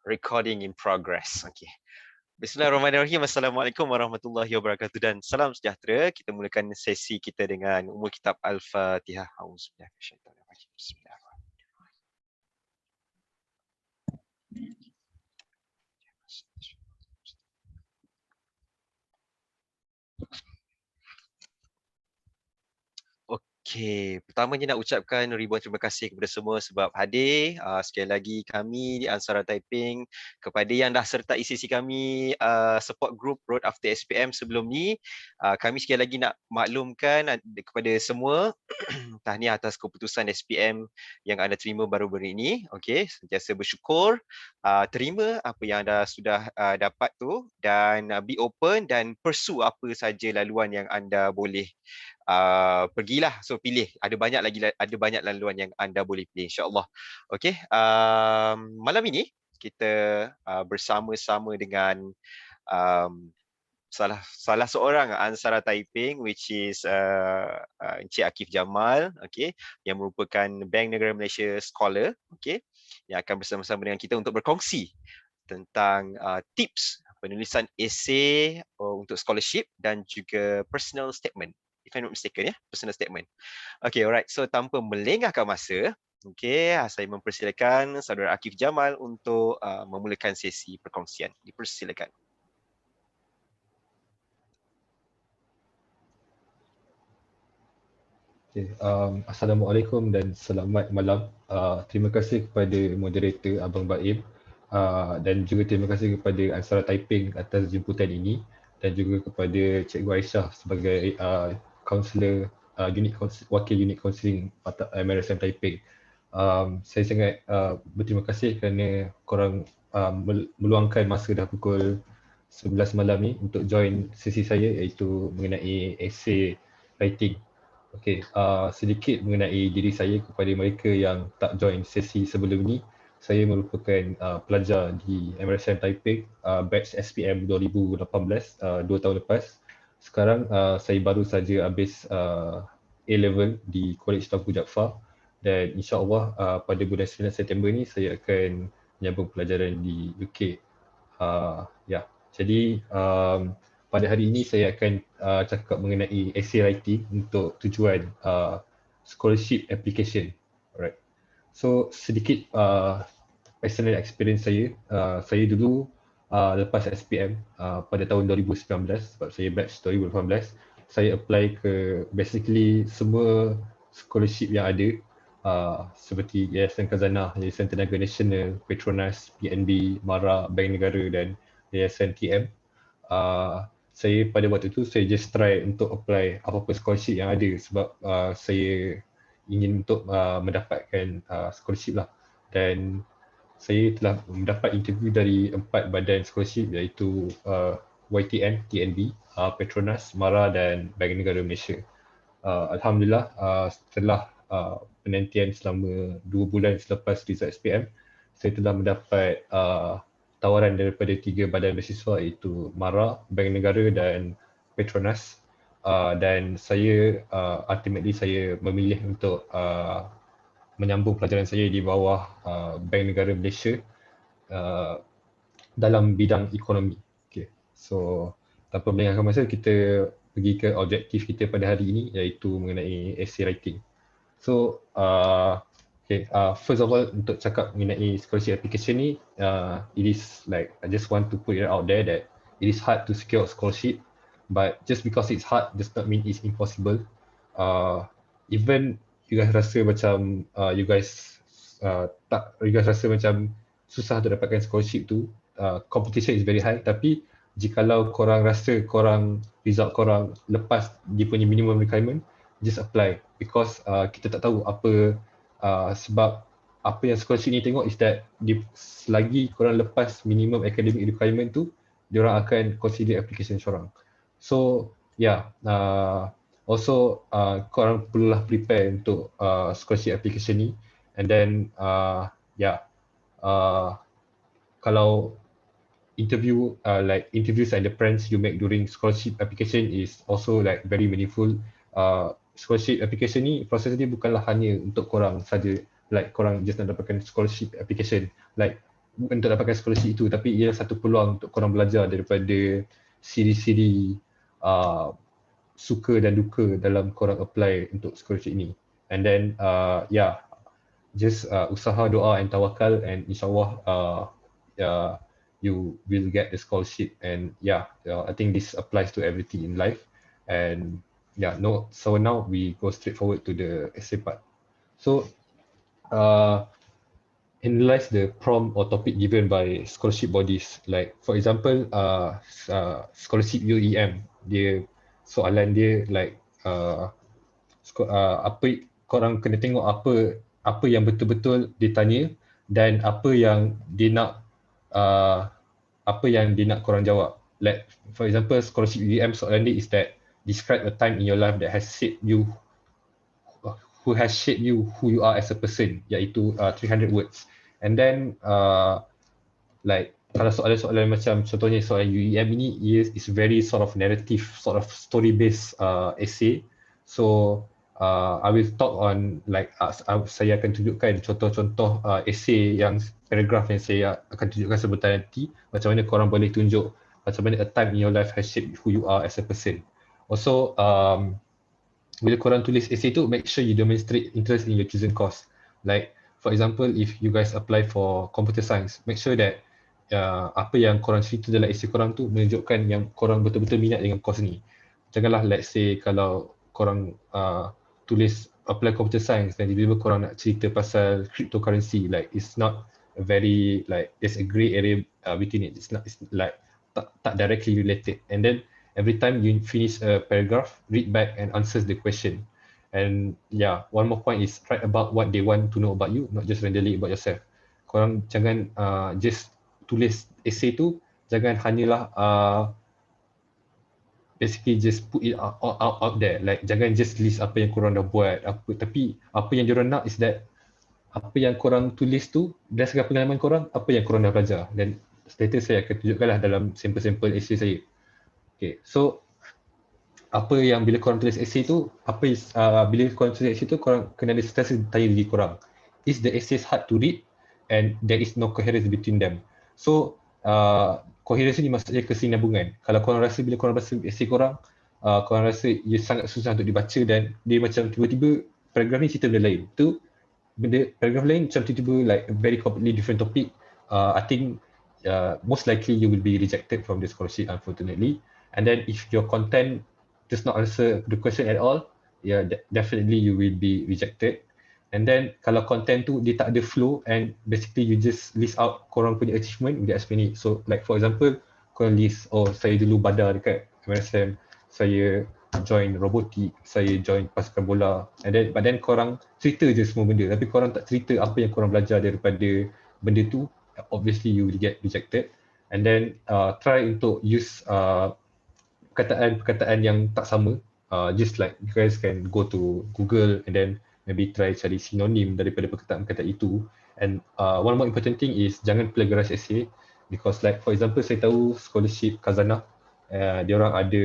Recording in progress. Okay. Bismillahirrahmanirrahim. Assalamualaikum warahmatullahi wabarakatuh dan salam sejahtera. Kita mulakan sesi kita dengan umul kitab Al-Fatihah. Auzubillahi minasyaitonirrajim. Bismillahirrahmanirrahim. Okey, pertamanya nak ucapkan ribuan terima kasih kepada semua sebab hadir. Sekali lagi kami di Ansara Typing, kepada yang dah sertai sesi kami support group Road After SPM sebelum ni, kami sekali lagi nak maklumkan kepada semua tahniah atas keputusan SPM yang anda terima baru-baru ini. Okey, sentiasa bersyukur, terima apa yang anda sudah dapat tu dan be open dan pursue apa saja laluan yang anda boleh pergilah, so pilih, ada banyak laluan yang anda boleh pilih, insyaAllah. Okey, malam ini kita bersama-sama dengan salah seorang Ansara Typing, which is Encik Akif Jamal, okay, yang merupakan Bank Negara Malaysia Scholar, okay, yang akan bersama-sama dengan kita untuk berkongsi tentang tips penulisan esei untuk scholarship dan juga personal statement. If I'm not mistaken, ya, personal statement. Okay, alright. So tanpa melengahkan masa, okay, saya mempersilakan saudara Akif Jamal untuk memulakan sesi perkongsian. Dipersilakan. Okay, Assalamualaikum dan selamat malam. Terima kasih kepada moderator Abang Baim dan juga terima kasih kepada Ansara Typing atas jemputan ini dan juga kepada Cikgu Aisyah sebagai kaunselor wakil unit kaunseling MRSM Typing. Saya sangat berterima kasih kerana korang meluangkan masa dah pukul 11 malam ni untuk join sesi saya iaitu mengenai essay writing. Okey, sedikit mengenai diri saya kepada mereka yang tak join sesi sebelum ni. Saya merupakan pelajar di MRSM Taipei, batch SPM 2018, 2 tahun lepas. Sekarang saya baru saja habis A-level di College Tunku Jaafar dan insya-Allah pada bulan 9 September ni saya akan menyambung pelajaran di UK. Jadi pada hari ini saya akan cakap mengenai essay writing untuk tujuan scholarship application. Alright. So sedikit personal experience saya. Saya dulu lepas SPM pada tahun 2019 sebab saya batch 2018, saya apply ke basically semua scholarship yang ada seperti Yayasan Khazanah, Yayasan Tenaga Nasional, Petronas, PNB, MARA, Bank Negara dan Yayasan TM. Saya pada waktu itu saya just try untuk apply apa-apa scholarship yang ada sebab saya ingin untuk mendapatkan scholarship lah, dan saya telah mendapat interview dari 4 badan scholarship iaitu YTN, TNB, Petronas, MARA dan Bank Negara Malaysia. Alhamdulillah setelah penantian selama 2 bulan selepas result SPM, saya telah mendapat tawaran daripada 3 badan beasiswa iaitu MARA, Bank Negara dan Petronas, dan saya ultimately saya memilih untuk menyambung pelajaran saya di bawah Bank Negara Malaysia dalam bidang ekonomi. Okay. So tanpa melengahkan masa, kita pergi ke objektif kita pada hari ini iaitu mengenai essay writing. So first of all, untuk cakap mengenai scholarship application ni, it is like I just want to put it out there that it is hard to secure scholarship, but just because it's hard does not mean it's impossible. Even you guys rasa macam you guys rasa macam susah untuk dapatkan scholarship tu, competition is very high, tapi jikalau korang rasa result korang lepas dia punya minimum requirement, just apply, because kita tak tahu apa sebab apa yang scholarship ni tengok is that selagi korang lepas minimum academic requirement tu, diorang akan consider application korang. So also korang perlulah prepare untuk scholarship application ni, and then kalau interviews and the plans you make during scholarship application is also like very meaningful. Scholarship application ni proses dia bukanlah hanya untuk korang saja, like korang just nak dapatkan scholarship application, like untuk dapatkan scholarship itu, tapi ia satu peluang untuk korang belajar daripada siri-siri suka dan duka dalam korang apply untuk scholarship ini. And then just usaha, doa and tawakal, and insyaAllah you will get the scholarship. And I think this applies to everything in life. And so now we go straight forward to the essay part. So analyze the prompt or topic given by scholarship bodies. Like for example, scholarship UEM, dia soalan dia like apa korang kena tengok apa yang betul-betul ditanya dan apa yang dia nak korang jawab. Like for example, scholarship UEM soalan dia is that describe a time in your life that has shaped you, who you are as a person, iaitu 300 words. And then like kalau soalan-soalan macam contohnya soalan UEM ini is very sort of narrative, sort of story based essay. So I will talk on like saya akan tunjukkan contoh-contoh essay yang paragraph yang saya akan tunjukkan sebentar nanti, macam mana korang boleh tunjuk macam mana a time in your life has shaped who you are as a person. Also bila korang tulis essay tu, make sure you demonstrate interest in your chosen course. Like for example, if you guys apply for computer science, make sure that apa yang korang cerita dalam essay korang tu menunjukkan yang korang betul-betul minat dengan course ni. Janganlah let's say kalau korang tulis apply computer science dan tiba-tiba korang nak cerita pasal cryptocurrency, like it's not a very like there's a grey area between it. It's like tak directly related. And then every time you finish a paragraph, read back and answers the question. And one more point is write about what they want to know about you, not just randomly about yourself. Korang jangan just tulis essay tu, jangan hanyalah basically just put it out there. Like jangan just list apa yang korang dah buat, tapi apa yang diorang nak is that apa yang korang tulis tu berdasarkan pengalaman korang, apa yang korang dah belajar. Dan later saya akan tunjukkanlah dalam sampel-sampel essay saya. Okay, so apa yang bila korang tulis essay tu, bila korang tulis essay tu, korang kena ada sentiasa tanya diri korang, is the essay hard to read and there is no coherence between them. So coherence ni maksudnya kesinambungan. Kalau korang rasa bila korang baca essay korang, korang rasa ia sangat susah untuk dibaca dan dia macam tiba-tiba paragraf ni cerita benda lain, tu benda paragraf lain macam tiba-tiba like a very completely different topic, I think most likely you will be rejected from the scholarship, unfortunately. And then if your content does not answer the question at all, definitely you will be rejected. And then kalau content tu dia tak ada flow and basically you just list out korang punya achievement, dia explain it. So like for example, korang list, saya dulu badar dekat MSM, saya join robotik, saya join pasukan bola, but then korang cerita je semua benda tapi korang tak cerita apa yang korang belajar daripada benda tu, obviously you will get rejected. And then try untuk use perkataan yang tak sama. Just like you guys can go to Google and then maybe try cari sinonim daripada perkataan-perkataan itu. And one more important thing is jangan plagiarize essay, because like for example saya tahu scholarship Kazana, diorang ada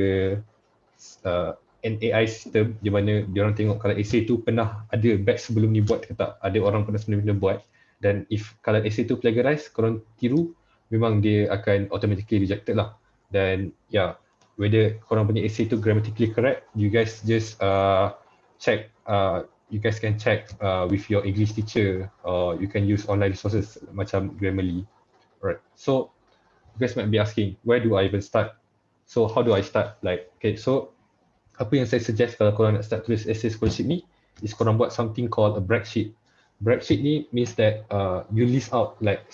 NAI system di mana diorang tengok kalau essay tu pernah ada batch sebelum ni buat ke tak, ada orang pernah sebelum ni buat, dan if kalau essay tu plagiarize, korang tiru, memang dia akan automatically rejected lah. Dan whether korang punya essay tu grammatically correct, you guys just check, you guys can check with your English teacher, or you can use online resources macam Grammarly. Right. So you guys might be asking, where do I even start? So how do I start? Like, okay, so apa yang saya suggest kalau korang nak start tulis essay scholarship ni is korang buat something called a brag sheet. Brag sheet ni means that you list out like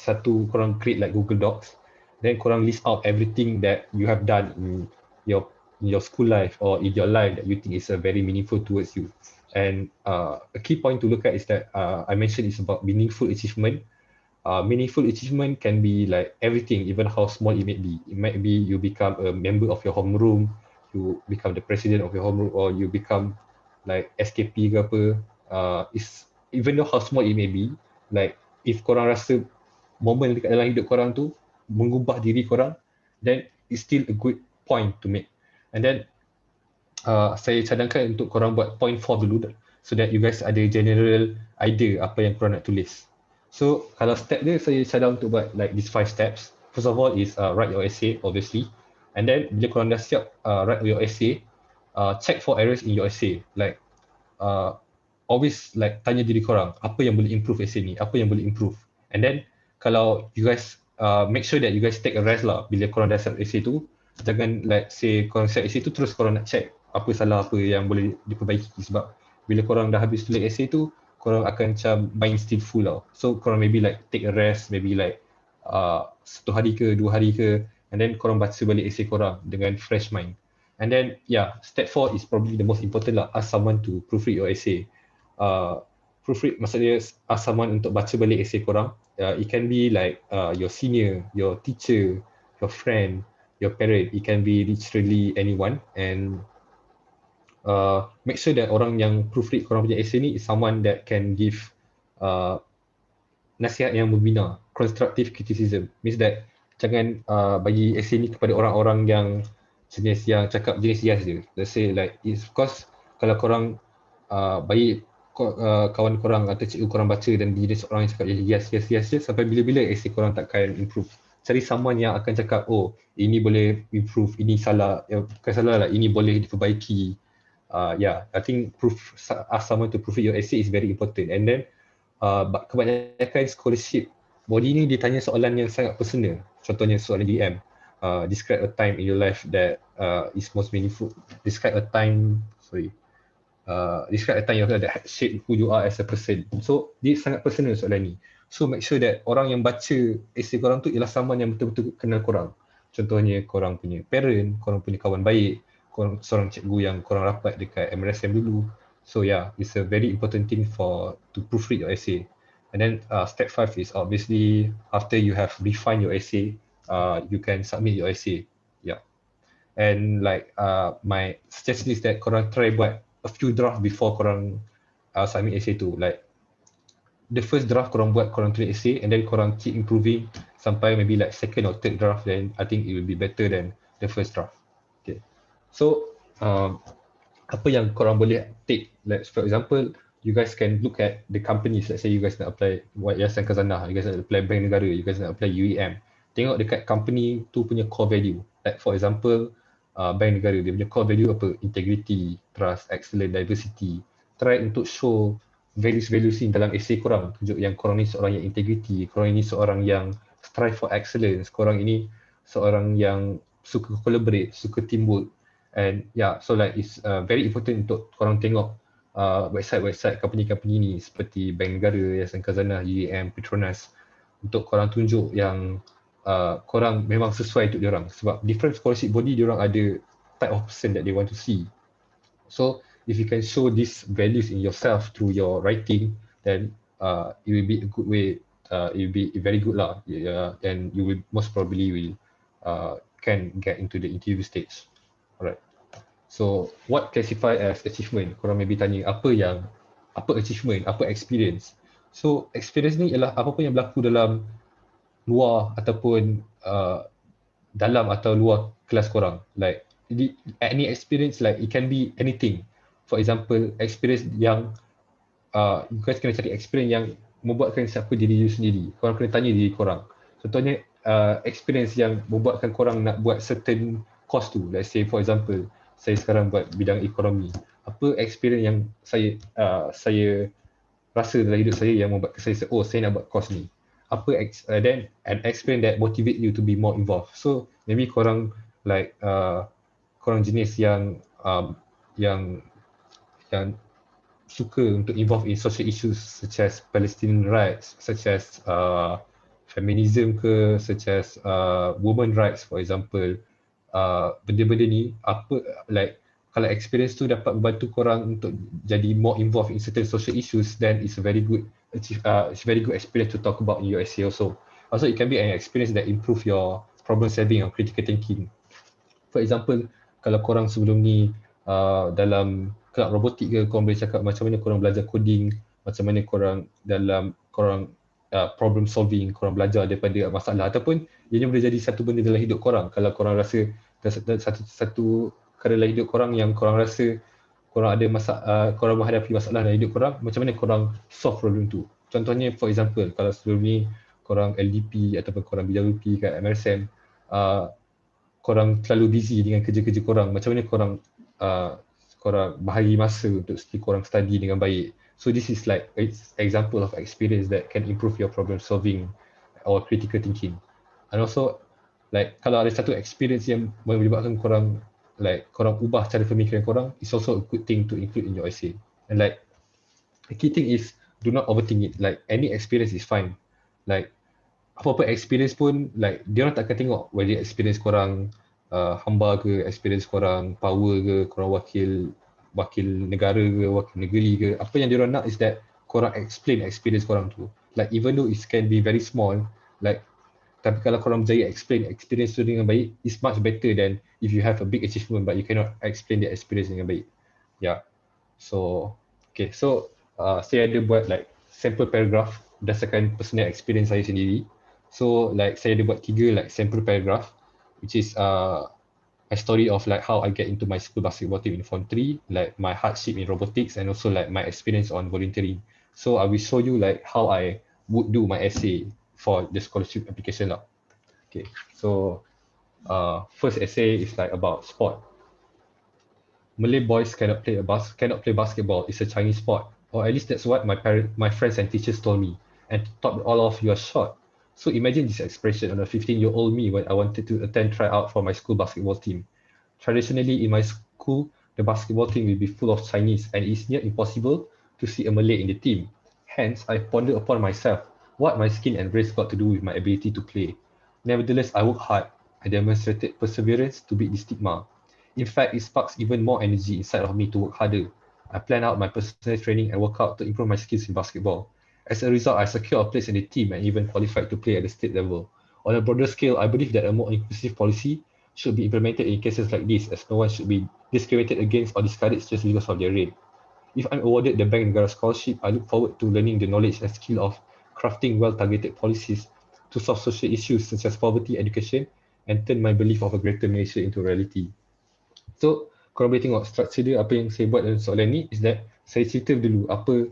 korang create like Google Docs, then korang list out everything that you have done in your school life or in your life that you think is very meaningful towards you. And a key point to look at is that I mentioned it's about meaningful achievement. Meaningful achievement can be like everything, even how small it may be. It might be you become a member of your homeroom, you become the president of your homeroom, or you become like SKP ke apa. Even though how small it may be, like if korang rasa momen dekat dalam hidup korang tu mengubah diri korang, then it's still a good point to make. And then saya cadangkan untuk korang buat point 4 dulu, so that you guys ada general idea apa yang korang nak tulis. So kalau step dia saya cadang untuk buat like these 5 steps. First of all is write your essay obviously. And then bila korang dah siap write your essay, check for errors in your essay. Like uh, always like tanya diri korang apa yang boleh improve essay ni, apa yang boleh improve. And then kalau you guys make sure that you guys take a rest lah bila korang dah siap essay tu. Jangan like say korang siap essay tu terus korang nak check apa salah apa yang boleh diperbaiki, sebab bila korang dah habis tulis essay tu korang akan macam mind still full tau. So korang maybe like take a rest, maybe like 1 hari ke 2 hari ke, and then korang baca balik essay korang dengan fresh mind. And then yeah, step 4 is probably the most important lah. Ask someone to proofread your essay. Proofread maksudnya ask someone untuk baca balik essay korang. It can be like your senior, your teacher, your friend, your parent. It can be literally anyone. And make sure that orang yang proofread korang punya essay ni is someone that can give nasihat yang membina, constructive criticism. Means that jangan bagi essay ni kepada orang-orang yang jenis yang cakap jenis yes je. Let's say like it's because kalau korang bagi kawan korang atau cikgu korang baca dan jenis orang yang cakap yes je, sampai bila-bila essay korang takkan improve. Cari someone yang akan cakap, oh ini boleh improve, ini salah, bukan salah lah, ini boleh diperbaiki. Yeah, I think ask someone to proofread your essay is very important. And then kebanyakan scholarship body ni ditanya soalan yang sangat personal. Contohnya soalan DM. Describe a time in your life that is most meaningful. Describe a time yang that shape who you are as a person. So dia sangat personal soalan ni. So make sure that orang yang baca essay korang tu ialah someone yang betul-betul kenal korang. Contohnya korang punya parent, korang punya kawan baik, korang seorang cikgu yang korang rapat dekat MRSM dulu. So yeah, it's a very important thing to proofread your essay. And then step 5 is obviously after you have refined your essay, you can submit your essay. Yeah. And like my suggestion is that korang try buat a few draft before korang submit essay tu. Like the first draft korang buat, korang tulis essay, and then korang keep improving sampai maybe like second or third draft, then I think it will be better than the first draft. Okay. So apa yang korang boleh take, like for example, you guys can look at the companies. Let's say you guys nak apply Yayasan Khazanah, you guys nak apply Bank Negara, you guys nak apply UEM. Tengok dekat company tu punya core value. Like for example, Bank Negara, dia punya core value apa? Integrity, trust, excellence, diversity. Try untuk show values-values ni dalam essay korang. Tunjuk yang korang ni seorang yang integrity, korang ini seorang yang strive for excellence, korang ini seorang yang suka collaborate, suka teamwork. And yeah, so like it's very important untuk korang tengok website company-company ni seperti Bank Negara, Yayasan Khazanah, UEM, Petronas, untuk korang tunjuk yang korang memang sesuai untuk diorang. Sebab different scholarship body, diorang ada type of person that they want to see. So if you can show these values in yourself through your writing, then it will be a good way. It will be very good lah. And you will most probably will can get into the interview stage. Alright. So what classify as achievement? Korang maybe tanya apa achievement, apa experience. So experience ni ialah apa pun yang berlaku dalam luar ataupun dalam atau luar kelas korang. Like any experience, like it can be anything. For example, experience yang you guys kena cari experience yang membuatkan siapa diri you sendiri. Korang kena tanya diri korang. Contohnya experience yang membuatkan korang nak buat certain course tu. Let's say for example, saya sekarang buat bidang ekonomi. Apa experience yang saya rasa dalam hidup saya yang membuatkan saya nak buat course ni. Apa then an experience that motivate you to be more involved. So maybe korang like korang jenis yang suka untuk involve in social issues such as Palestinian rights, such as feminism ke, such as women rights for example. Benda-benda ni apa like kalau experience tu dapat membantu korang untuk jadi more involved in certain social issues, then it's a very good experience to talk about in your essay also. Also it can be an experience that improve your problem solving or critical thinking. For example, kalau korang sebelum ni dalam kelab robotik ke, korang boleh cakap macam mana korang belajar coding, macam mana korang problem solving, korang belajar daripada masalah, ataupun ianya boleh jadi satu benda dalam hidup korang. Kalau korang rasa satu perkara dalam hidup korang yang korang rasa korang ada korang menghadapi masalah dalam hidup korang, macam mana korang solve problem tu. contohnya for example, kalau sebelum ni korang LDP ataupun korang BWP kat MRSM, korang terlalu busy dengan kerja-kerja korang, macam mana korang korang bahagi masa untuk korang study dengan baik. So this is like example of experience that can improve your problem solving or critical thinking. And also like kalau ada satu experience yang menyebabkan korang like korang ubah cara pemikiran korang, it's also a good thing to include in your essay. And like the key thing is do not overthink it. Like any experience is fine. Like apa-apa experience pun like dia orang tak akan tengok whether experience korang hamba ke, experience korang power ke, korang wakil negara ke, wakil negeri ke. Apa yang dia orang nak is that korang explain experience korang tu. Like even though it can be very small, like tapi kalau korang berjaya explain experience tu dengan baik, it's much better than if you have a big achievement but you cannot explain the experience dengan baik. Yeah. So okay, so saya ada buat like sample paragraph berdasarkan personal experience saya sendiri. So like saya ada buat 3 like sample paragraph, which is a story of like how I get into my school basketball team in Form 3, like my hardship in robotics, and also like my experience on volunteering. So I will show you like how I would do my essay for the scholarship application lah. Okay, so first essay is like about sport. Malay boys cannot play basketball. It's a Chinese sport, or at least that's what my friends and teachers told me, and thought all of you are short. So imagine this expression on a 15-year-old me when I wanted to attend tryout for my school basketball team. Traditionally, in my school, the basketball team will be full of Chinese, and it's near impossible to see a Malay in the team. Hence, I pondered upon myself what my skin and race got to do with my ability to play. Nevertheless, I worked hard. I demonstrated perseverance to beat the stigma. In fact, it sparks even more energy inside of me to work harder. I plan out my personal training and work out to improve my skills in basketball. As a result, I secured a place in the team and even qualified to play at the state level. On a broader scale, I believe that a more inclusive policy should be implemented in cases like this, as no one should be discriminated against or discouraged just because of their race. If I'm awarded the Bank Negara Scholarship, I look forward to learning the knowledge and skill of crafting well-targeted policies to solve social issues such as poverty, education, and turn my belief of a greater Malaysia into reality. So, korang boleh tengok struktur dia, apa yang saya buat dalam soalan ni is that saya cerita dulu apa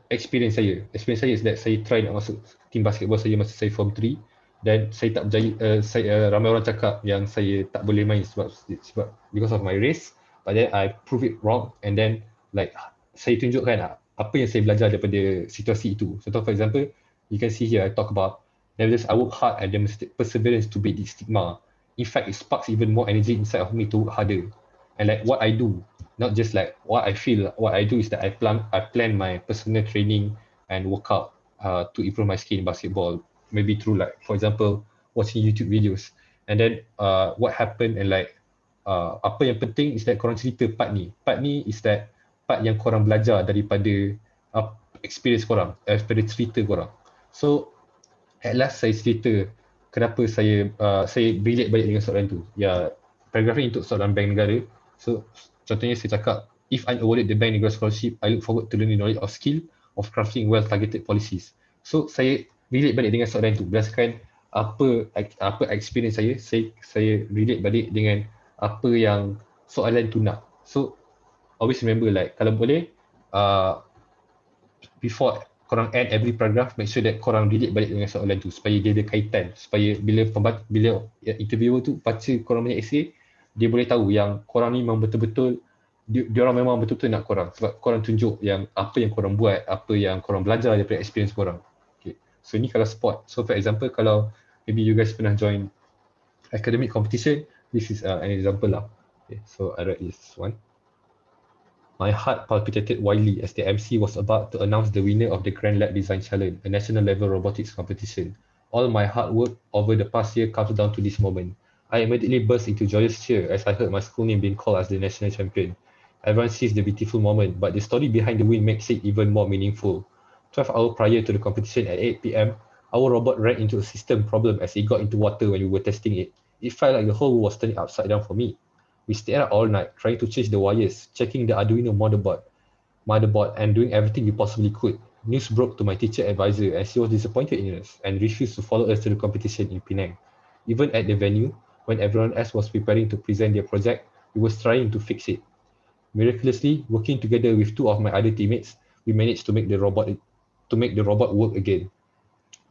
experience saya. Experience saya is that saya try nak masuk team basketball saya masa saya Form 3 dan saya tak berjaya. Ramai orang cakap yang saya tak boleh main sebab because of my race, but then I prove it wrong, and then like saya tunjukkan apa yang saya belajar daripada situasi itu. So for example, you can see here I talk about nevertheless I work hard and demonstrate perseverance to beat the stigma. In fact, it sparks even more energy inside of me to work harder. And like what I do, not just like what I feel, what I do is that I plan my personal training and workout to improve my skill in basketball. Maybe through like, for example, watching YouTube videos. And then what happened and like apa yang penting is that korang cerita part ni. Part ni is that part yang korang belajar daripada experience korang, daripada cerita korang. So at last saya cerita kenapa saya relate balik dengan soalan tu. Ya, paragraf ni untuk soalan Bank Negara. So contohnya saya cakap, if I'm awarded the Bank Negara Scholarship, I look forward to learning knowledge of skill of crafting well-targeted policies. So saya relate balik dengan soalan tu berdasarkan apa experience saya relate balik dengan apa yang soalan tu nak. So always remember like kalau boleh before korang end every paragraph, make sure that korang relate balik dengan soalan tu supaya dia ada kaitan, supaya bila interviewer tu baca korang punya essay, dia boleh tahu yang korang ni memang betul-betul dia orang memang betul-betul nak korang sebab korang tunjuk yang apa yang korang buat, apa yang korang belajar daripada experience korang. Okay. So ni kalau sport. So for example, kalau maybe you guys pernah join academic competition, this is an example lah. Okay. So I write this one. My heart palpitated wildly as the MC was about to announce the winner of the Grand Lab Design Challenge, a national level robotics competition. All my hard work over the past year comes down to this moment. I immediately burst into joyous cheer as I heard my school name being called as the national champion. Everyone sees the beautiful moment, but the story behind the win makes it even more meaningful. 12 hours prior to the competition at 8 p.m., our robot ran into a system problem as it got into water when we were testing it. It felt like the whole world was turning upside down for me. We stayed up all night trying to change the wires, checking the Arduino motherboard, and doing everything we possibly could. News broke to my teacher advisor and she was disappointed in us and refused to follow us to the competition in Penang. Even at the venue, when everyone else was preparing to present their project, we were trying to fix it. Miraculously, working together with 2 of my other teammates, we managed to make the robot to make the robot work again.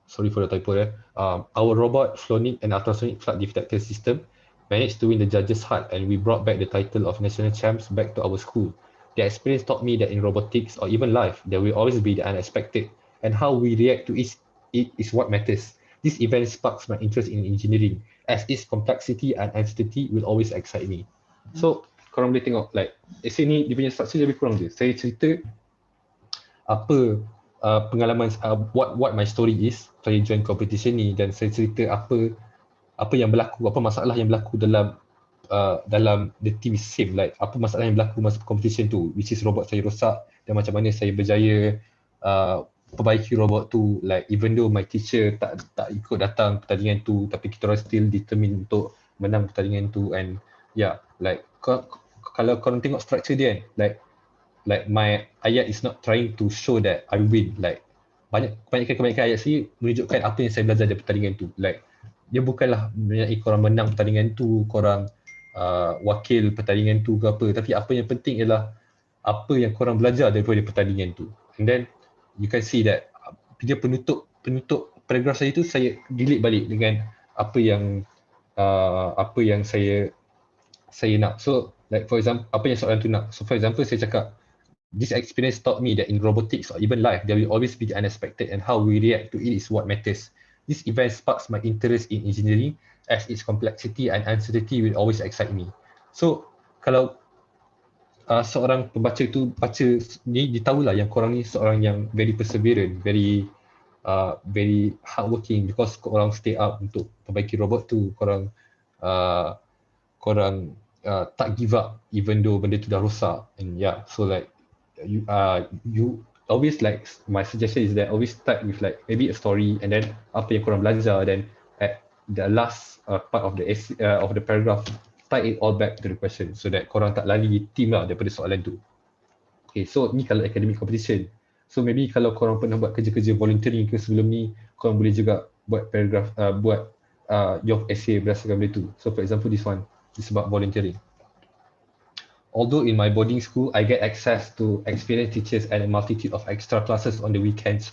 Sorry for the typo there. Our robot Flonic and ultrasonic flood detector system managed to win the judges' heart, and we brought back the title of national champs back to our school. The experience taught me that in robotics or even life, there will always be the unexpected, and how we react to it is what matters. This event sparks my interest in engineering, as its complexity and uncertainty will always excite me. So, korang boleh tengok like essay ni dia punya structure lebih kurang je. Saya cerita apa pengalaman what my story is saya join competition ni, dan saya cerita apa yang berlaku, apa masalah yang berlaku dalam the team is same, like apa masalah yang berlaku masa competition tu, which is robot saya rosak dan macam mana saya berjaya perbaiki robot tu, like even though my teacher tak ikut datang pertandingan tu, tapi kita orang still determine untuk menang pertandingan tu. And yeah, like kalau korang tengok structure dia kan, like my ayat is not trying to show that I win, like kebanyakan ayat sini menunjukkan apa yang saya belajar dari pertandingan tu. Like dia bukanlah mengenai korang menang pertandingan tu, korang wakil pertandingan tu ke apa, tapi apa yang penting ialah apa yang korang belajar daripada pertandingan tu. And then you can see that dia penutup paragraf saya tu, saya delete balik dengan apa yang saya nak. So like for example, apa yang soalan tu nak. So for example, saya cakap this experience taught me that in robotics or even life, there will always be the unexpected, and how we react to it is what matters. This event sparks my interest in engineering, as its complexity and uncertainty will always excite me. So, kalau seorang pembaca tu baca ni, dia tahulah yang korang ni seorang yang very perseverant, very hardworking, because korang stay up untuk perbaiki robot tu, korang tak give up even though benda tu dah rosak. And yeah, so like you always, like my suggestion is that always start with like maybe a story, and then apa yang korang belajar, then at the last part of the paragraph tie it all back to the question, so that korang tak lari team lah daripada soalan tu. Okay, so ni kalau academic competition. So maybe kalau korang pernah buat kerja-kerja volunteering ke sebelum ni, korang boleh juga buat paragraph, buat your essay berdasarkan benda tu. So for example, this one is about volunteering. Although in my boarding school, I get access to experienced teachers and a multitude of extra classes on the weekends,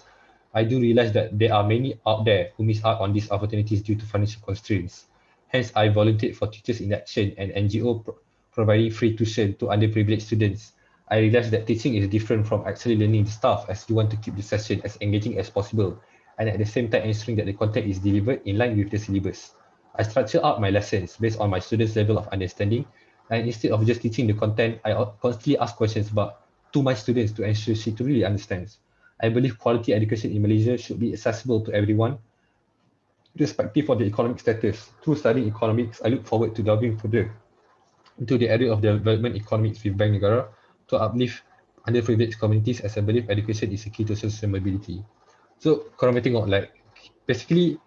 I do realize that there are many out there who miss out on these opportunities due to financial constraints. Hence, I volunteered for Teachers in Action, an NGO providing free tuition to underprivileged students. I realized that teaching is different from actually learning the stuff, as you want to keep the session as engaging as possible, and at the same time ensuring that the content is delivered in line with the syllabus. I structure out my lessons based on my students' level of understanding, and instead of just teaching the content, I constantly ask questions to my students to ensure she really understands. I believe quality education in Malaysia should be accessible to everyone, irrespective of the economic status. Through studying economics, I look forward to delving further into the area of development economics with Bank Negara to uplift underprivileged communities, as I believe education is a key to social mobility. So, korang boleh tengok like basically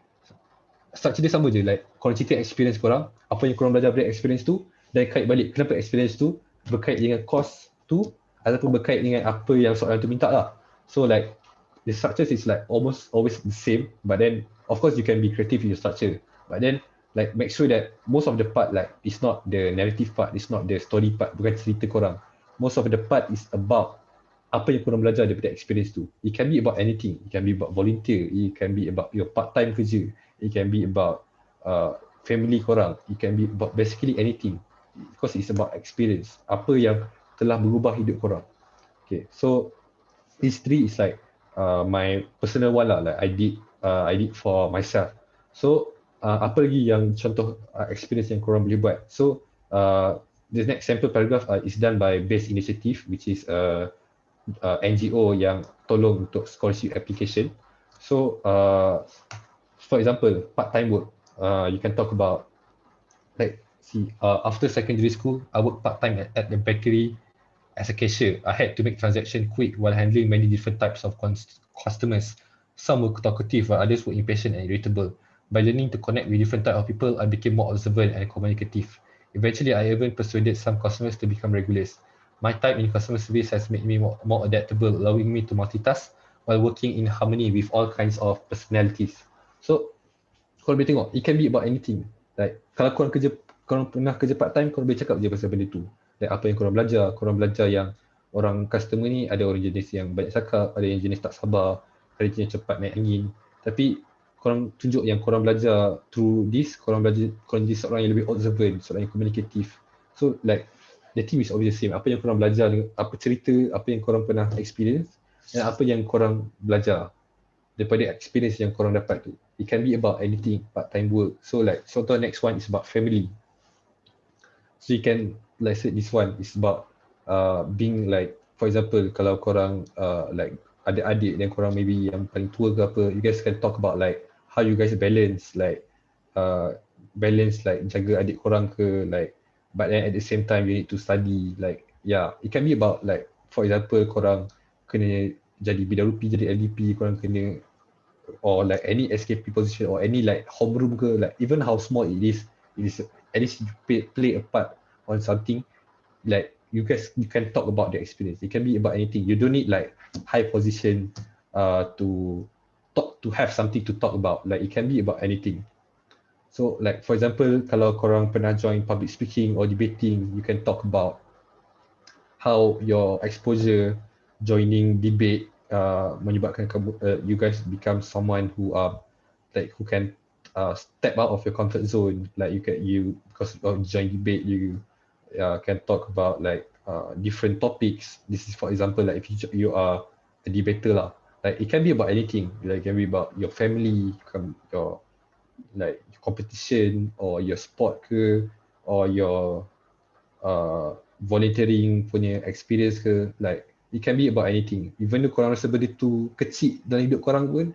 structure dia sama je, like korang cerita experience korang, apa yang korang belajar dari experience tu, dan kait balik kenapa experience tu berkait dengan course tu, ataupun berkait dengan apa yang soalan tu minta lah. So like the structure is like almost always the same, but then of course you can be creative in your structure, but then like make sure that most of the part like it's not the narrative part, it's not the story part, bukan cerita korang. Most of the part is about apa yang korang belajar daripada experience tu. It can be about anything. It can be about volunteer, it can be about your part-time kerja, it can be about family korang, it can be about basically anything, because it's about experience, apa yang telah berubah hidup korang. Okay, so these three is like my personal one lah, like I did for myself. So apa lagi yang contoh experience yang korang boleh buat. So the next sample paragraph is done by Base Initiative, which is NGO yang tolong untuk scholarship application. So for example, part-time work, you can talk about like after secondary school, I work part-time at the bakery as a cashier. I had to make transaction quick while handling many different types of customers. Some were talkative while others were impatient and irritable. By learning to connect with different types of people, I became more observant and communicative. Eventually, I even persuaded some customers to become regulars. My time in customer service has made me more adaptable, allowing me to multitask while working in harmony with all kinds of personalities. So, korang boleh tengok, it can be about anything. Like, kalau korang pernah kerja part-time, korang boleh cakap je pasal benda tu. Like, apa yang korang belajar yang orang customer ni, ada orang jenis yang banyak cakap, ada yang jenis tak sabar. kereta yang cepat naik angin. Tapi korang tunjuk yang korang belajar through this, korang jadi seorang yang lebih observant, seorang yang komunikatif. So like the team is always the same. Apa yang korang belajar, apa cerita, apa yang korang pernah experience dan apa yang korang belajar daripada experience yang korang dapat tu. It can be about anything, part-time work. So like contoh next one is about family. So you can, like say this one is about being like, for example, kalau korang like adik-adik dan korang maybe yang paling tua ke apa, you guys can talk about like how you guys balance like jaga adik korang ke, like but then at the same time you need to study, like yeah, it can be about like for example korang kena jadi bidarupi, jadi LDP, korang kena or like any SKP position or any like homeroom ke, like even how small it is at least you play a part on something. Like you can talk about the experience. It can be about anything. You don't need like high position to have something to talk about. Like it can be about anything. So like for example, kalau korang pernah join public speaking or debating, you can talk about how your exposure joining debate menyebabkan you guys become someone who are like who can step out of your comfort zone. Like because of join debate, you can talk about like different topics. This is for example like if you are a debater lah. Like it can be about anything. Like it can be about your family, your like competition or your sport ke, or your volunteering punya experience ke, like it can be about anything. Even though korang rasa benda tu kecil dalam hidup korang pun,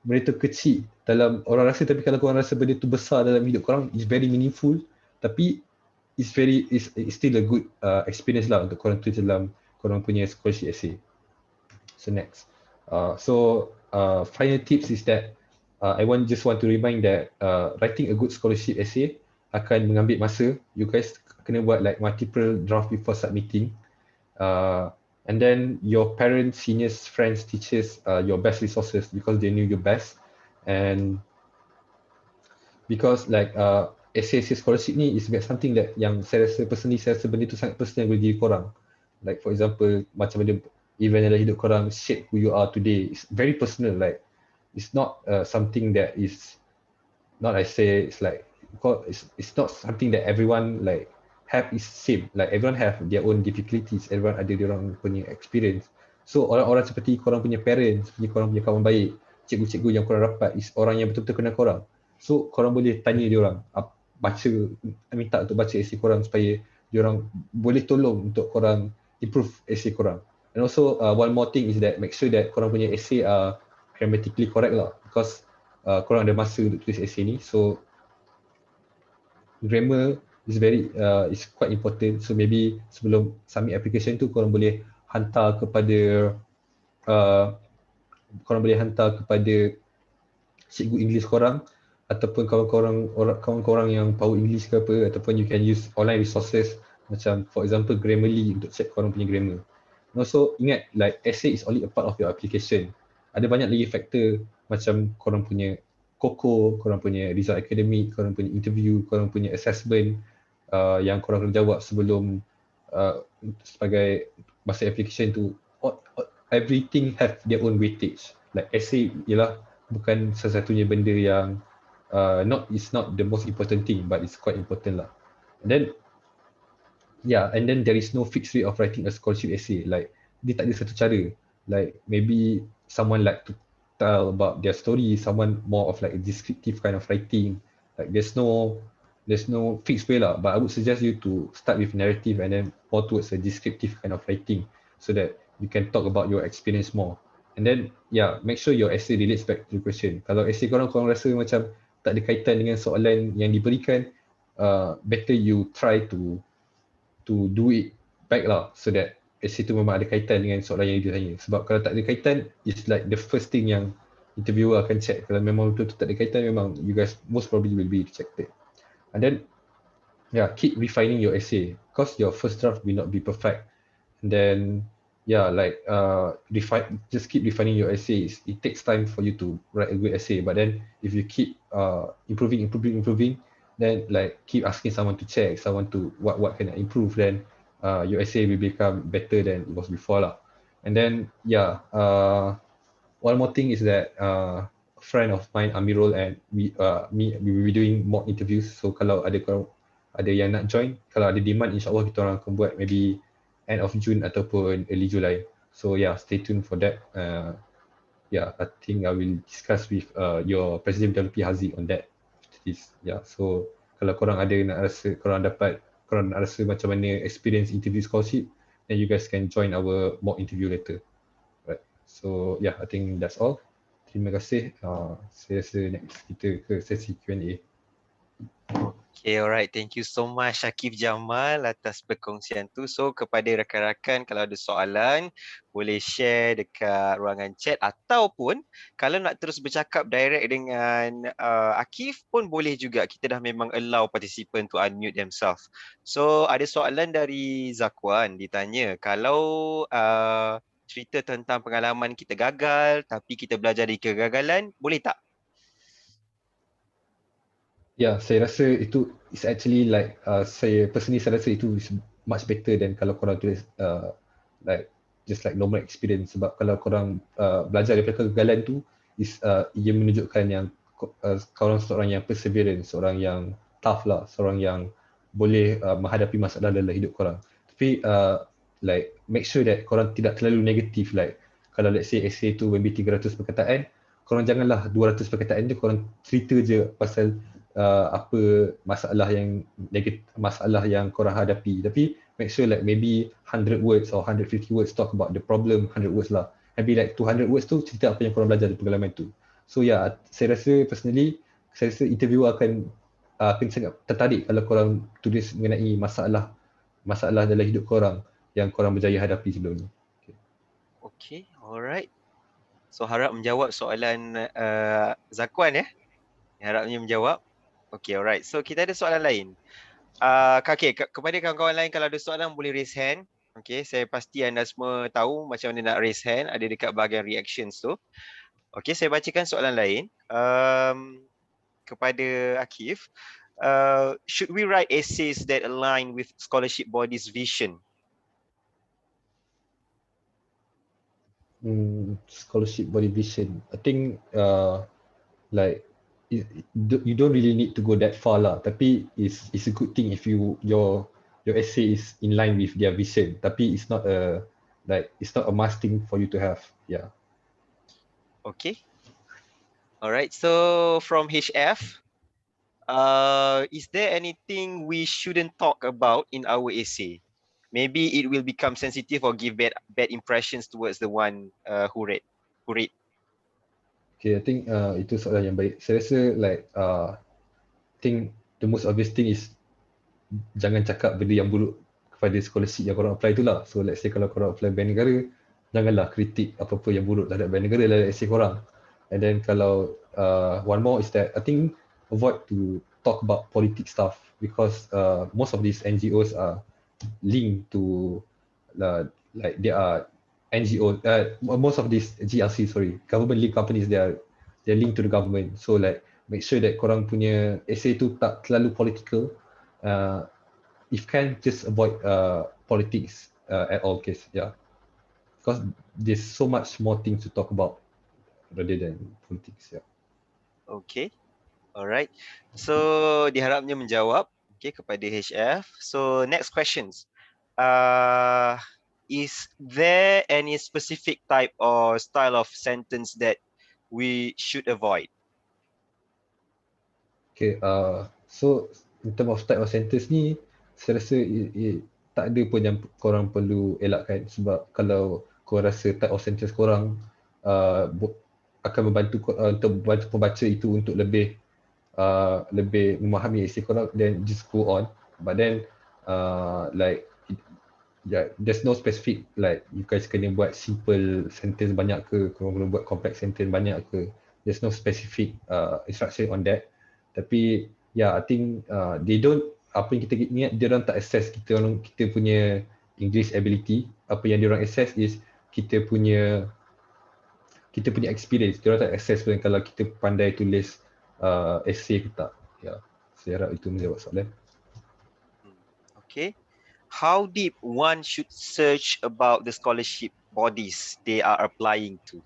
benda tu kecil dalam orang rasa, tapi kalau korang rasa benda tu besar dalam hidup korang, it's very meaningful, tapi it's still a good experience lah untuk korang tulis dalam korang punya scholarship essay. So next, final tips is that I just want to remind that writing a good scholarship essay akan mengambil masa. You guys kena buat like multiple draft before submitting. And then your parents, seniors, friends, teachers, your best resources because they knew you best. And because like essay scholarship ni is something that yang saya rasa benda tu sangat personal bagi diri korang. Like for example, macam mana event dalam hidup korang shape who you are today. It's very personal. Like it's not something that is not, I say it's like, it's not something that everyone like have is same. Like everyone have their own difficulties, everyone ada dia orang punya experience. So orang-orang seperti korang punya parents, korang punya kawan baik, cikgu-cikgu yang korang rapat is orang yang betul-betul kenal korang. So korang boleh tanya dia orang, minta untuk baca essay korang supaya dia orang boleh tolong untuk korang improve essay korang. And also one more thing is that make sure that korang punya essay are grammatically correct lah, because korang ada masa untuk tulis essay ni. So grammar is quite important. So maybe sebelum submit application tu korang boleh hantar kepada cikgu English korang ataupun kawan-kawan yang tahu English ke apa, ataupun you can use online resources macam for example Grammarly untuk check korang punya grammar. And also ingat like essay is only a part of your application. Ada banyak lagi faktor macam korang punya koko, korang punya result akademik, korang punya interview, korang punya assessment yang korang kena jawab sebelum sebagai masa application tu. Everything have their own weightage. Like essay ialah bukan satu-satunya benda yang it's not the most important thing, but it's quite important lah. And then there is no fixed way of writing a scholarship essay. Like dia tak ada satu cara. Like maybe someone like to tell about their story, someone more of like a descriptive kind of writing. Like there's no fixed way lah, but I would suggest you to start with narrative and then more towards a descriptive kind of writing so that you can talk about your experience more. And then make sure your essay relates back to the question. Kalau essay korang rasa macam tak ada kaitan dengan soalan yang diberikan, better you try to do it back lah, so that essay tu memang ada kaitan dengan soalan yang ditanya. Sebab kalau tak ada kaitan, it's like the first thing yang interviewer akan check. Kalau memang betul-betul tak ada kaitan, memang you guys most probably will be rejected. And then keep refining your essay because your first draft will not be perfect. And then just keep refining your essays. It takes time for you to write a good essay, but then if you keep improving, then like keep asking someone to check, someone to what can I improve, then your essay will become better than it was before lah. And then yeah, one more thing is that a friend of mine, Amirul, and we will be doing mock interviews. So kalau ada yang nak join, kalau ada demand, insyaAllah kita orang akan buat maybe end of June ataupun early July. So yeah, stay tuned for that. Yeah, I think I will discuss with your President WP Haziq on that. Yeah, so kalau korang ada nak rasa, korang nak rasa macam mana experience interview scholarship, then you guys can join our mock interview later. Right. So yeah, I think that's all. Terima kasih. Saya rasa next kita ke sesi Q&A. Okay, alright. Thank you so much Syakif Jamal atas perkongsian tu. So kepada rakan-rakan kalau ada soalan boleh share dekat ruangan chat ataupun kalau nak terus bercakap direct dengan Akif pun boleh juga. Kita dah memang allow participant to unmute themselves. So ada soalan dari Zakwan ditanya kalau cerita tentang pengalaman kita gagal tapi kita belajar dari kegagalan, boleh tak? Yeah, saya rasa itu is actually like saya rasa itu is much better than kalau korang tulis like just like normal experience, sebab kalau korang belajar daripada kegagalan tu is ia menunjukkan yang korang seorang yang perseverance, seorang yang tough lah, seorang yang boleh menghadapi masalah dalam hidup korang. Tapi like make sure that korang tidak terlalu negatif, like kalau let's say essay tu maybe 300 perkataan, korang janganlah 200 perkataan tu korang cerita je pasal apa masalah yang negatif, masalah yang korang hadapi, tapi make sure like maybe 100 words or 150 words talk about the problem, 100 words lah, maybe like 200 words tu cerita apa yang korang belajar dari pengalaman tu. So yeah, saya rasa personally, saya rasa interviewer akan sangat tertarik kalau korang tulis mengenai masalah dalam hidup korang yang korang berjaya hadapi sebelum ni. Okay, alright. So harap menjawab soalan Zakwan ya. Harapnya menjawab. Okay, alright. So kita ada soalan lain. Okay, kepada kawan-kawan lain kalau ada soalan boleh raise hand. Okay, saya pasti anda semua tahu macam mana nak raise hand. Ada dekat bahagian reactions tu. Okay, saya bacakan soalan lain. Kepada Akif. Should we write essays that align with scholarship body's vision? Scholarship body vision. I think like you don't really need to go that far lah, tapi it's a good thing if your essay is in line with their vision, tapi it's not a must thing for you to have. Yeah. Okay. Alright, so from HF, is there anything we shouldn't talk about in our essay? Maybe it will become sensitive or give bad impressions towards the one who read. Okay, I think itu soalan yang baik. Saya rasa like I think the most obvious thing is jangan cakap benda yang buruk kepada scholarship yang korang apply tu lah. So let's say kalau korang apply bank negara, janganlah kritik apa-apa yang buruk terhadap bank negara dalam essay korang. And then kalau one more is that I think avoid to talk about politics stuff, because most of these NGOs are linked to like they are NGO, most of these GRC, government linked companies, they're linked to the government. So like make sure that korang punya essay tu tak terlalu political. If can, just avoid politics at all case. Yeah, because there's so much more things to talk about rather than politics. Yeah. Okay, alright. So diharapnya menjawab okay kepada HF. So next questions. Is there any specific type or style of sentence that we should avoid? Okay, so in terms of type of sentence ni, saya rasa tak ada pun yang korang perlu elakkan, sebab kalau korang rasa type of sentence korang akan membantu untuk membantu pembaca itu untuk lebih memahami essay korang, then just go on. But then like yeah, there's no specific like you guys kena buat simple sentence banyak ke, korang kena buat complex sentence banyak ke. There's no specific instruction on that. Tapi yeah, I think they don't, apa yang kita ingat, dia orang tak assess kita punya English ability. Apa yang dia orang assess is kita punya experience. Dia orang tak assess pun kalau kita pandai tulis essay ke tak. Yeah, saya harap itu menjawab soalan. Okay. How deep one should search about the scholarship bodies they are applying to?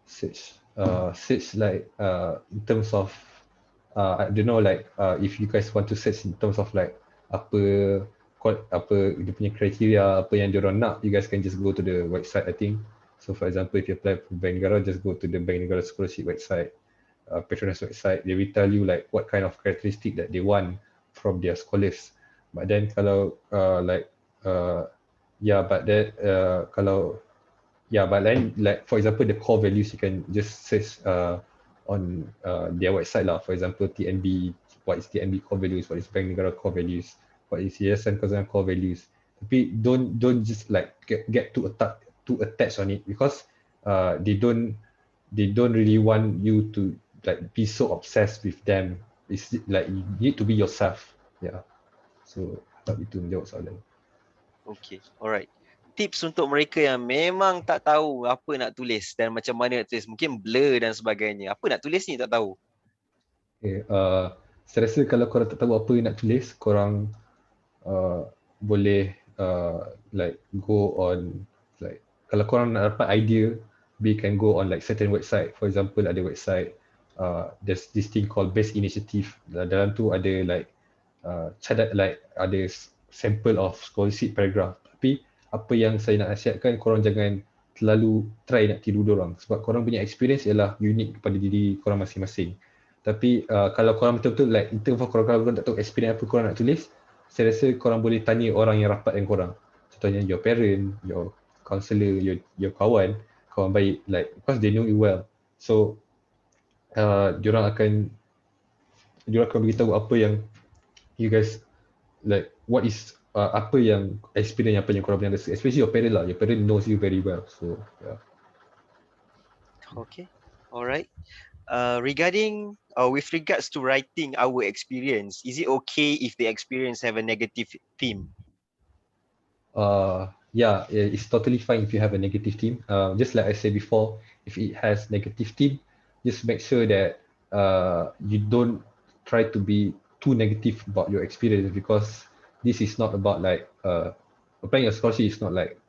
Search like in terms of I don't know, like if you guys want to search in terms of like apa apa dia punya kriteria, apa yang diorang nak, you guys can just go to the website, I think. So for example, if you apply for Bank Negara, just go to the Bank Negara scholarship website, Petronas website. They will tell you like what kind of characteristic that they want from their scholars. But then kalau but then kalau but then like for example the core values, you can just search on their website lah. For example, TNB, what is TNB core values, what is Bank Negara core values, what is Yayasan Khazanah core values. Tapi don't just like get too attached on it, because they don't really want you to like be so obsessed with them. It's like you need to be yourself. Yeah. So harap itu menjawab soalan. Okay, alright. Tips untuk mereka yang memang tak tahu apa nak tulis dan macam mana nak tulis, mungkin blur dan sebagainya. Apa nak tulis ni tak tahu. Okay, saya rasa kalau korang tak tahu apa nak tulis, korang boleh like go on, like kalau korang nak dapat idea, we can go on like certain website. For example, ada website, there's this thing called Best Initiative. Dalam tu ada like cadat, like ada sample of scholarship paragraph. Tapi apa yang saya nak nasihatkan, korang jangan terlalu try nak tiru dorang, sebab korang punya experience ialah unik kepada diri korang masing-masing. Tapi kalau korang betul-betul like in terms of korang tak tahu experience apa korang nak tulis, saya rasa korang boleh tanya orang yang rapat dengan korang. Contohnya your parent, your counselor, your kawan baik, like because they know you well. So diorang akan beritahu apa yang you guys like, what is apa yang experience apa yang korang pernah rasa, especially your parent lah. Your parent knows you very well. So yeah. Okay, alright. With regards to writing our experience, is it okay if the experience have a negative theme? Yeah, it's totally fine if you have a negative theme. Just like I said before, if it has negative theme, just make sure that you don't try to be too negative about your experience, because this is not about like applying a scholarship is not like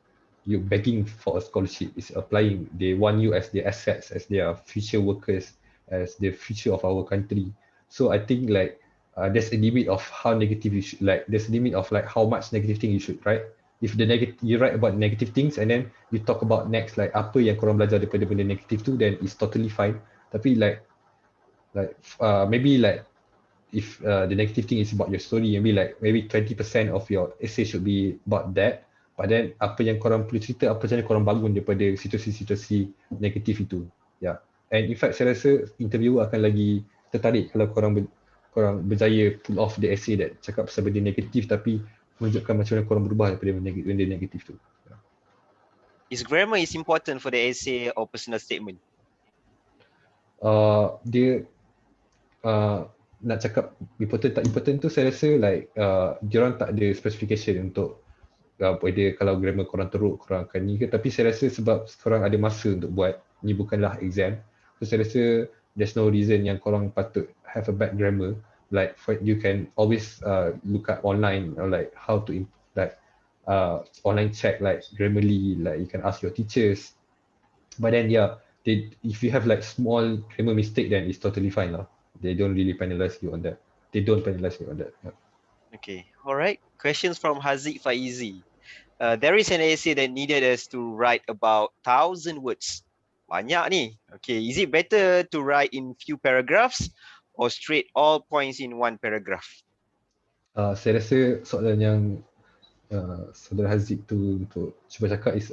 you begging for a scholarship. It's applying. They want you as their assets, as their future workers, as the future of our country. So I think like there's a limit of how negative you should, like there's a limit of like how much negative thing you should write. If the negative, you write about negative things and then you talk about next like apa yang korang belajar daripada benda negatif tu, then it's totally fine. Tapi like maybe like if the negative thing is about your story, maybe 20% of your essay should be about that. But then apa yang korang perlu cerita, apa macam mana korang bangun daripada situasi-situasi negatif itu. Yeah. And in fact saya rasa interviewer akan lagi tertarik kalau korang berjaya pull off the essay that cakap pasal benda negatif tapi menunjukkan macam mana korang berubah daripada benda negatif tu. Yeah. Is grammar is important for the essay or personal statement? Dia nak cakap important tak important tu, saya rasa like diorang tak ada specification untuk whether kalau grammar korang teruk korang akan ni ke. Tapi saya rasa sebab korang ada masa untuk buat, ni bukanlah exam, so saya rasa there's no reason yang korang patut have a bad grammar. Like you can always look at online or like how to like online check like Grammarly, like you can ask your teachers. But then yeah, if you have like small grammar mistake, then it's totally fine lah. They don't really penalize you on that. Yeah. Okay, alright. Questions from Haziq Faizi. There is an essay that needed us to write about 1,000 words. Banyak ni. Okay, is it better to write in few paragraphs or straight all points in one paragraph? Saya rasa soalan yang saudara Haziq tu untuk cuba cakap is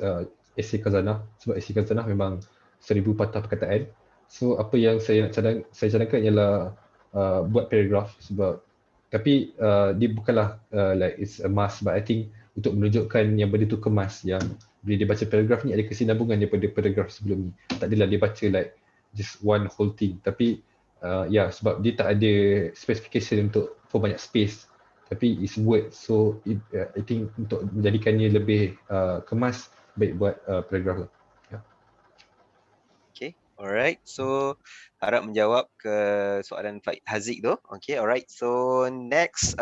Esei Khazanah, sebab Esei Khazanah memang 1000 patah perkataan. So apa yang saya cadangkan ialah buat paragraph, sebab tapi dia bukanlah like it's a must, but I think untuk menunjukkan yang benda tu kemas, yang bila dia baca paragraph ni ada kesinambungan daripada paragraph sebelum ni. Tak adalah dia baca like just one whole thing, tapi sebab dia tak ada specification untuk banyak space, tapi it's word. So I think untuk menjadikannya lebih kemas, baik buat paragraph lah. Yeah. Okay, alright. So harap menjawab ke soalan Haziq tu. Okay, alright. So next,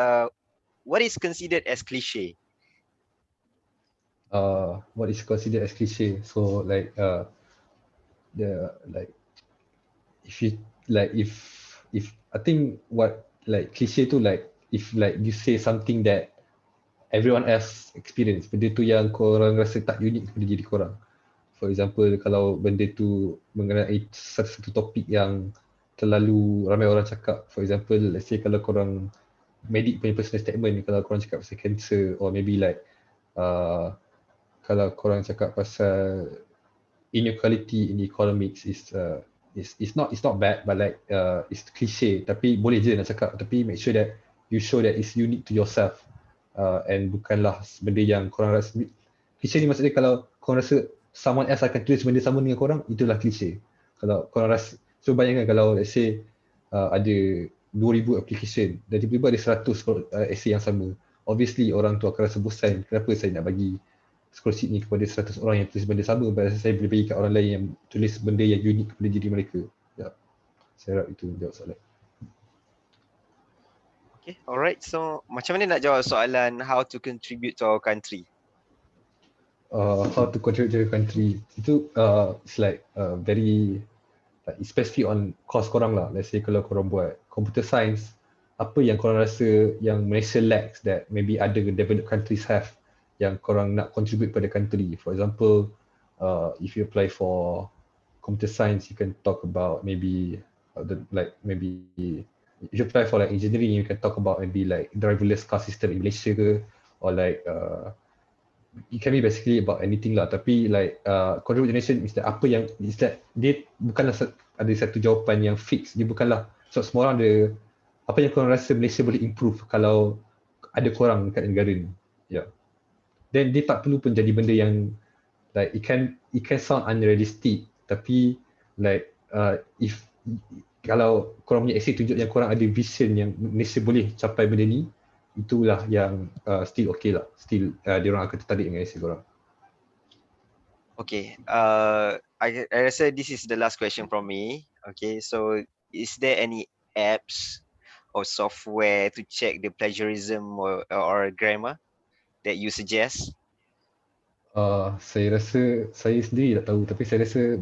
what is considered as cliche? what is considered as cliche. So like the like if you like if I think what like cliche tu like if like you say something that everyone else experience, benda tu yang korang rasa tak unik kepada diri korang. For example, kalau benda tu mengenai satu topik yang terlalu ramai orang cakap. For example, let's say kalau korang medik punya personal statement, kalau korang cakap pasal cancer or maybe like uh, kalau korang cakap pasal inequality in economics is not bad but like it's cliche, tapi boleh je nak cakap, tapi make sure that you show that it's unique to yourself and bukanlah benda yang korang rasa cliche ni. Maksudnya kalau korang rasa someone else akan tulis benda sama dengan korang, itulah cliche. Kalau korang rasa, so bayangkan kalau let's say ada 2000 application dan tiba-tiba ada 100 essay yang sama, obviously orang tu akan rasa bosan, kenapa saya nak bagi scholarship ni kepada 100 orang yang tulis benda sama, bahasa saya boleh bagi kat orang lain yang tulis benda yang unik kepada diri mereka. Ya, saya harap itu jawab soalan. Okay, alright. So macam mana nak jawab soalan how to contribute to our country? How to contribute to the country, itu it's like very like specific on course korang lah. Let's say kalau korang buat computer science, apa yang korang rasa yang Malaysia lacks that maybe other developed countries have, yang korang nak contribute pada country. For example, if you apply for computer science, you can talk about maybe maybe if you apply for like engineering, you can talk about maybe like driverless car system in Malaysia ke, or like it can be basically about anything lah. Tapi like contribute generation is that apa yang is that dia bukanlah ada satu jawapan yang fix. Dia bukanlah, so semua orang ada apa yang korang rasa Malaysia boleh improve kalau ada korang kat negara ni. Yeah. Then dia tak perlu pun jadi benda yang like it can sound unrealistic, tapi like if kalau korang punya essay tunjuk yang korang ada vision yang Malaysia boleh capai benda ni, itulah yang still okay lah. Still dia orang akan tertarik dengan essay korang. Okay, I rasa this is the last question from me. Okay, so is there any apps or software to check the plagiarism or grammar that you suggest? Saya rasa saya sendiri tak tahu, tapi saya rasa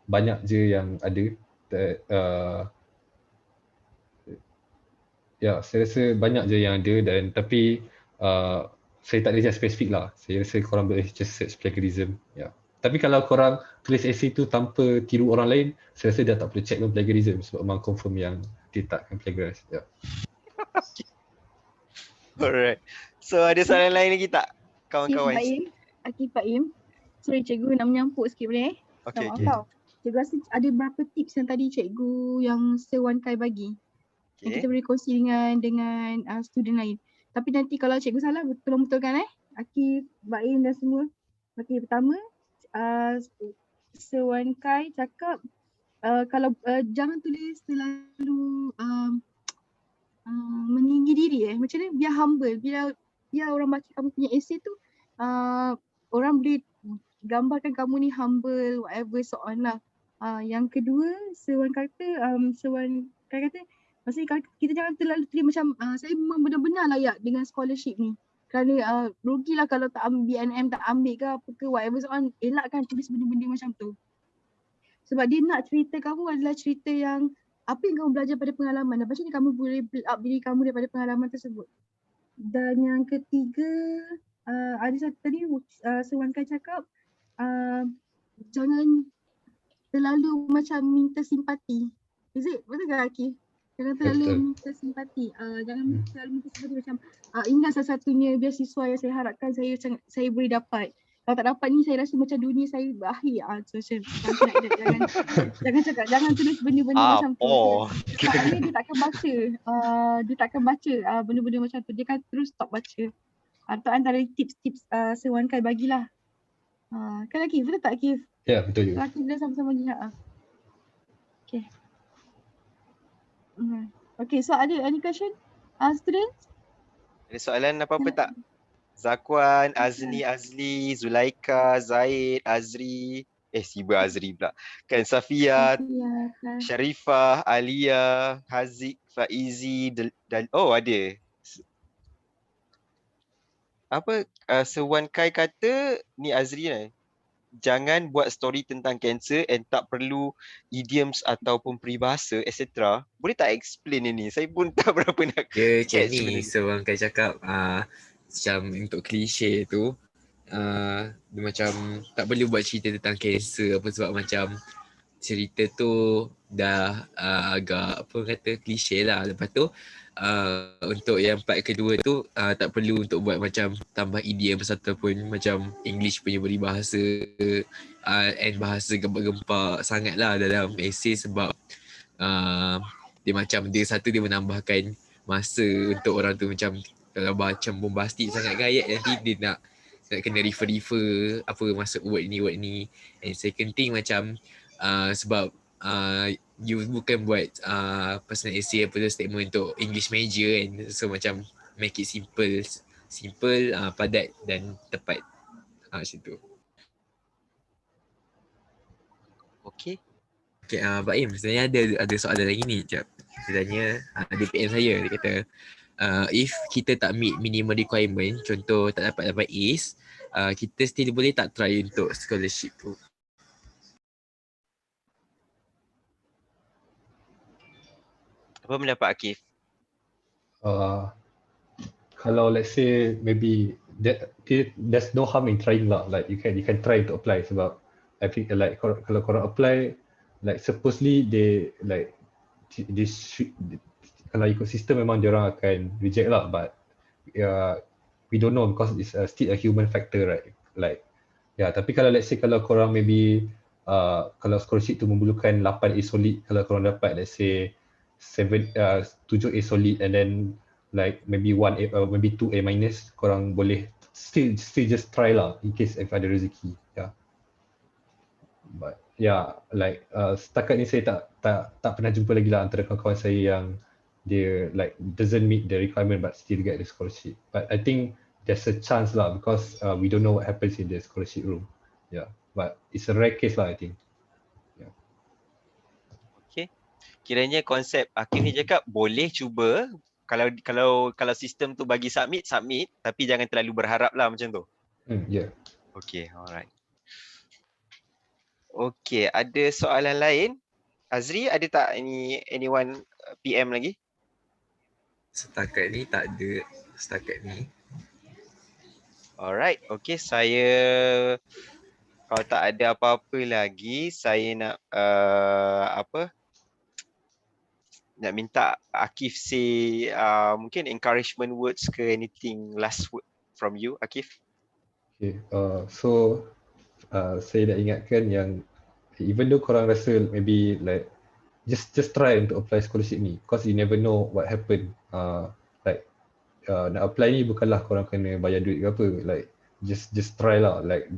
banyak je yang ada. Ya, saya rasa banyak je yang ada, dan tapi saya tak ada yang spesifik lah. Saya rasa korang boleh just search plagiarism. Ya. Tapi kalau korang tulis essay tu tanpa tiru orang lain, saya rasa dah tak perlu check pun plagiarism, sebab memang confirm yang dia takkan plagiarize. Ya. Alright. So ada soalan lain lagi tak, kawan-kawan? Pak Im. Sorry cikgu, nak menyampuk sikit boleh? Okay. Cikgu rasa ada berapa tips yang tadi cikgu yang Sewan Kai bagi. Yang kita boleh kongsi dengan student lain. Tapi nanti kalau cikgu salah, tolong betulkan Akif, Baim dan semua. Okay, pertama Sewan Kai cakap kalau jangan tulis terlalu meninggi diri macam ni, biar humble, biar orang baca kamu punya essay tu orang boleh gambarkan kamu ni humble, whatever so on lah. Yang kedua, Sewan kata maksudnya kita jangan terlalu terima macam saya memang benar-benar layak dengan scholarship ni, kerana rugilah kalau tak ambil BNM, tak ambil ke apa ke whatever so on. Elakkan tulis benda-benda macam tu, sebab dia nak cerita kamu adalah cerita yang apa yang kamu belajar pada pengalaman, dan macam ni kamu boleh build up diri kamu daripada pengalaman tersebut. Dan yang ketiga, ada satu tadi Sewan Kai cakap jangan terlalu macam minta simpati. Is it? Betul ke Akif? Jangan terlalu minta simpati. Jangan terlalu minta simpati macam inilah salah satunya beasiswa yang saya harapkan saya boleh dapat. Kalau tak dapat ni saya rasa macam dunia saya berakhir. Jangan cakap, jangan tulis benda-benda macam tu. Sebab dia takkan baca benda-benda macam tu. Dia akan terus stop baca. Atau antara tips-tips Sewan Kai bagilah. Kan Akif, betul tak Akif? Ya, betul juga. Akif dah sama-sama lagi. Okay. Okay, so ada any question? Students? Ada soalan apa-apa tak? Zakwan, Azni, Azli, Zulaika, Zaid, Azri, Siba Azri pula. Kan Safia, Sharifah, Alia, Haziq, Faizi, oh ada. Sewan Kai kata ni Azri ni, jangan buat story tentang kanser and tak perlu idioms ataupun peribahasa etc. Boleh tak explain ini? Saya pun tak berapa nak Dia macam catch ni, benda ni. seorang kan cakap macam untuk klise tu, dia macam tak perlu buat cerita tentang kanser apa sebab macam cerita tu dah agak apa kata klise lah. Lepas tu untuk yang part kedua tu tak perlu untuk buat macam tambah idioms ataupun macam English punya peribahasa and bahasa gempak-gempak sangat lah dalam esei sebab dia macam dia satu dia menambahkan masa untuk orang tu macam kalau macam bombastik sangat gayat nanti dia nak kena refer apa masuk word ni. And second thing macam sebab you bukan buat personal essay apa tu statement untuk English major kan, so macam make it simple, padat dan tepat macam tu. Okay. Okay, Baim, sebenarnya ada soalan lagi ni. Sekejap. Sebenarnya dia PM saya, dia kata if kita tak meet minimum requirement, contoh tak dapat Ace, kita still boleh tak try untuk scholarship tu? Apa pendapat Akif? Kalau let's say maybe there's no harm in trying lah. Like you can try to apply sebab I think like kalau korang apply, like supposedly they like kalau ikut sistem memang diorang akan reject lah, but we don't know because it's still a human factor, right? Like tapi kalau let's say kalau korang maybe kalau scholarship tu memerlukan 8 A solid, kalau korang dapat let's say 7 A solid and then like maybe 1 A maybe 2 A minus, korang boleh still just try lah in case if ada rezeki. But like setakat ni saya tak pernah jumpa lagi lah antara kawan-kawan saya yang dia like doesn't meet the requirement but still get the scholarship. But I think there's a chance lah because we don't know what happens in the scholarship room. But it's a rare case lah I think. Okay. Kiranya konsep Akif ni cakap boleh cuba, kalau sistem tu bagi submit, tapi jangan terlalu berharap lah macam tu. Okay, alright. Okay, ada soalan lain? Azri, ada tak anyone PM lagi? Setakat ni tak ada. Setakat ni. Alright, okay, saya kalau tak ada apa-apa lagi, saya nak nak minta Akif say mungkin encouragement words ke anything last word from you, Akif. Okay, so saya nak ingatkan yang even though korang rasa maybe like just try untuk apply scholarship ni because you never know what happen. Like nak apply ni bukanlah korang kena bayar duit ke apa, like just try lah. Like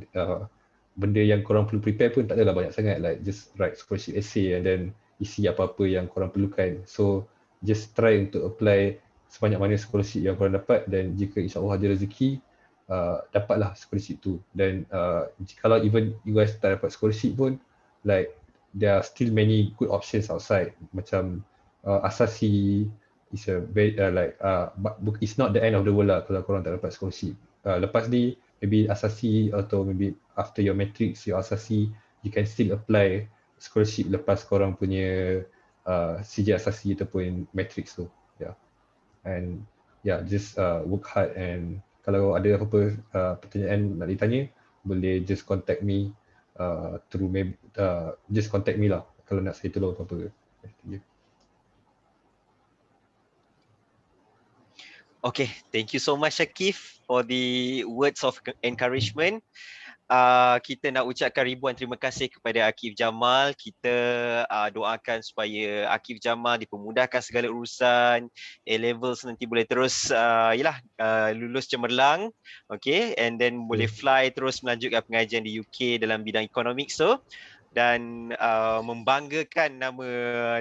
benda yang korang perlu prepare pun tak adalah banyak sangat, like just write scholarship essay and then isi apa-apa yang korang perlukan. So just try untuk apply sebanyak mana scholarship yang korang dapat, dan jika insyaAllah ada rezeki dapatlah scholarship tu. Dan kalau even you guys tak dapat scholarship pun, like there are still many good options outside. Macam Asasi is a very it's not the end of the world lah kalau korang tak dapat scholarship. Lepas ni maybe Asasi atau maybe after your matrix, your Asasi, you can still apply scholarship lepas korang punya CJ Asasi ataupun matrix tu. And just work hard, and kalau ada apa-apa pertanyaan nak ditanya, boleh just contact me through just contact me lah kalau nak saya tolong apa-apa. Okay, thank you so much Akif for the words of encouragement. Kita nak ucapkan ribuan terima kasih kepada Akif Jamal. Kita doakan supaya Akif Jamal dipermudahkan segala urusan, A-levels nanti boleh terus lulus cemerlang, okay, and then boleh fly terus melanjutkan pengajian di UK dalam bidang economics dan membanggakan nama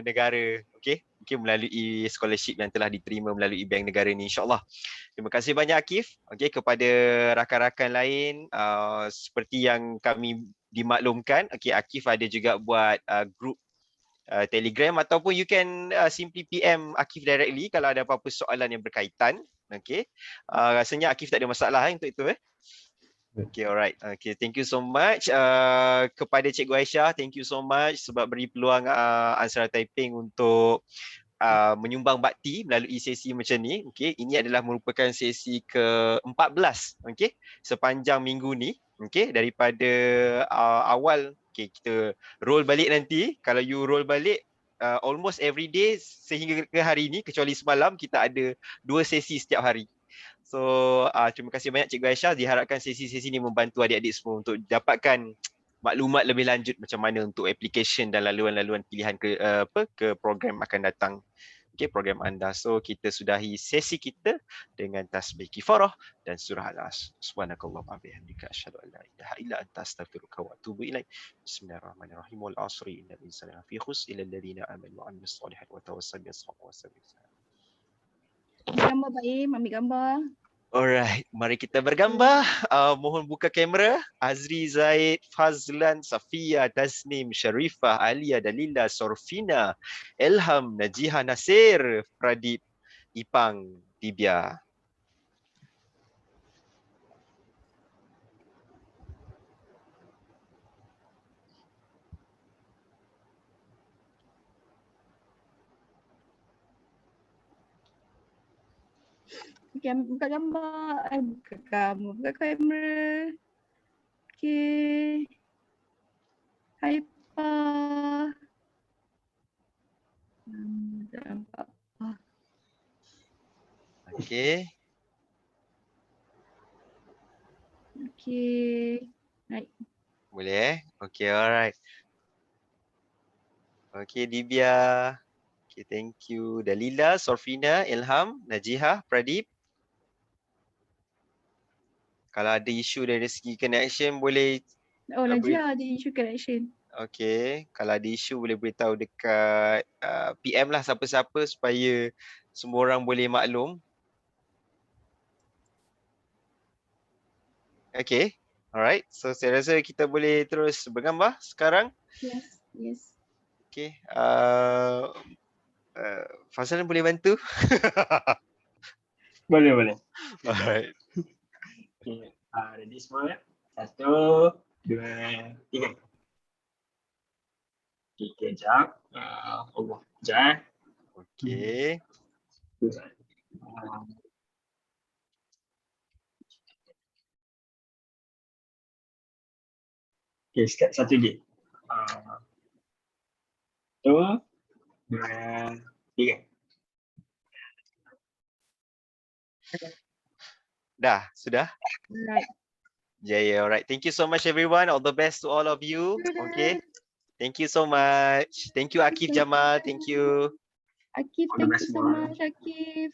negara, okay, mungkin melalui scholarship yang telah diterima melalui bank negara ni, insyaAllah. Terima kasih banyak Akif. Okay, kepada rakan-rakan lain, seperti yang kami dimaklumkan, okay, Akif ada juga buat group Telegram, ataupun you can simply PM Akif directly kalau ada apa-apa soalan yang berkaitan. Okay. Rasanya Akif tak ada masalah untuk itu. Okay, alright. Okay, thank you so much kepada Cikgu Aisyah. Thank you so much sebab beri peluang Ansara Taiping untuk menyumbang bakti melalui sesi macam ni. Okay, ini adalah merupakan sesi ke-14. Okay, sepanjang minggu ni. Okay, daripada awal. Okay, kita roll balik nanti. Kalau you roll balik almost every day sehingga ke hari ini, kecuali semalam kita ada 2 sesi setiap hari. So terima kasih banyak Cikgu Aisyah. Diharapkan sesi-sesi ini membantu adik-adik semua untuk dapatkan maklumat lebih lanjut macam mana untuk application dan laluan-laluan pilihan ke program akan datang. Okay, program anda. So kita sudahi sesi kita dengan tasbih kifarah dan surah Al-Asr. Subhanakallahumma wa bihamdika asyhadu an la ilaha illa anta astaghfiruka wa atubu ilaik. Bismillahirrahmanirrahim. Wal 'asri innal insana lafi khusr illa alladhina amanu wa 'amilus solihati wa tawassaw bis sabri wa sabir. Ambil gambar Baim, ambil gambar. Alright, mari kita bergambar. Mohon buka kamera. Azri, Zaid, Fazlan, Safia, Tasnim, Sharifah, Alia, Dalila, Sorfina, Elham, Najiha, Nasir, Pradip, Ipang, Dibia. Okay, buka gambar. Buka kamu, buka kamera. Okay. Hai Pa. Tak nampak. Okay. Okay. Naik. Boleh Okay, alright. Okay, Dibia. Okay, thank you. Dalila, Sorfina, Ilham, Najiha, Pradip. Kalau ada isu dari segi connection boleh Oh, Najia ada issue connection. Okay, kalau ada isu boleh beritahu dekat PM lah siapa-siapa supaya semua orang boleh maklum. Okay, alright. So saya rasa kita boleh terus bergambar sekarang. Yes, yes. Okay, Fazlan boleh bantu? Boleh. Alright. Okay, ready semua ya? 1, 2, 3. Okay, kejap. Allah, kejap. Okay. Okay, satu lagi. 1, 2, 3. Dah, sudah? Right. Yeah, alright. Thank you so much everyone. All the best to all of you. Okay. Thank you so much. Thank you Akif Jamal. Thank you. Akif, All the thank best you so semua. much Akif.